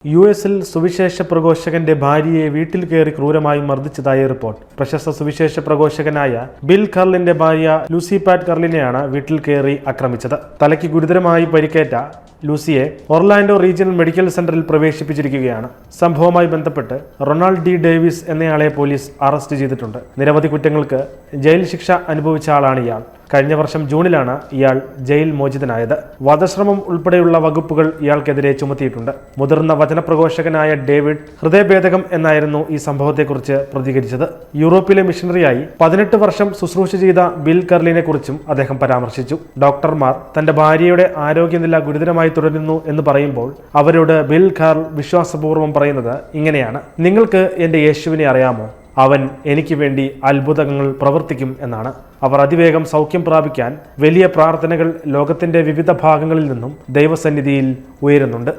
യുഎസിൽ സുവിശേഷ പ്രഘോഷകന്റെ ഭാര്യയെ വീട്ടിൽ കയറി ക്രൂരമായി മർദ്ദിച്ചതായി റിപ്പോർട്ട്. പ്രശസ്ത സുവിശേഷ പ്രഘോഷകനായ ബിൽ കർലിന്റെ ഭാര്യ ലൂസി പാറ്റ് കർലിനെയാണ് വീട്ടിൽ കയറി ആക്രമിച്ചത്. തലയ്ക്ക് ഗുരുതരമായി പരിക്കേറ്റ ലൂസിയെ ഒർലാൻഡോ റീജിയണൽ മെഡിക്കൽ സെന്ററിൽ പ്രവേശിപ്പിച്ചിരിക്കുകയാണ്. സംഭവവുമായി ബന്ധപ്പെട്ട് റൊണാൾഡ് ഡി ഡേവിസ് എന്നയാളെ പോലീസ് അറസ്റ്റ് ചെയ്തിട്ടുണ്ട്. നിരവധി കുറ്റങ്ങൾക്ക് ജയിൽ ശിക്ഷ അനുഭവിച്ച ആളാണ് ഇയാൾ. കഴിഞ്ഞ വർഷം ജൂണിലാണ് ഇയാൾ ജയിൽ മോചിതനായത്. വധശ്രമം ഉൾപ്പെടെയുള്ള വകുപ്പുകൾ ഇയാൾക്കെതിരെ ചുമത്തിയിട്ടുണ്ട്. മുതിർന്ന വചനപ്രഘോഷകനായ ഡേവിഡ് ഹൃദയഭേദകം എന്നായിരുന്നു ഈ സംഭവത്തെക്കുറിച്ച് പ്രതികരിച്ചത്. യൂറോപ്പിലെ മിഷണറിയായി 18 വർഷം ശുശ്രൂഷ ചെയ്ത ബിൽ കർലിനെ കുറിച്ചും അദ്ദേഹം പരാമർശിച്ചു. ഡോക്ടർമാർ തന്റെ ഭാര്യയുടെ ആരോഗ്യനില ഗുരുതരമായി തുടരുന്നു എന്ന് പറയുമ്പോൾ അവരോട് ബിൽ കർൽ വിശ്വാസപൂർവ്വം പറയുന്നത് ഇങ്ങനെയാണ്: നിങ്ങൾക്ക് എന്റെ യേശുവിനെ അറിയാമോ? അവൻ എനിക്ക് വേണ്ടി അത്ഭുതങ്ങൾ പ്രവർത്തിക്കും എന്നാണ്. അവർ അതിവേഗം സൗഖ്യം പ്രാപിക്കാൻ വലിയ പ്രാർത്ഥനകൾ ലോകത്തിന്റെ വിവിധ ഭാഗങ്ങളിൽ നിന്നും ദൈവസന്നിധിയിൽ ഉയരുന്നുണ്ട്.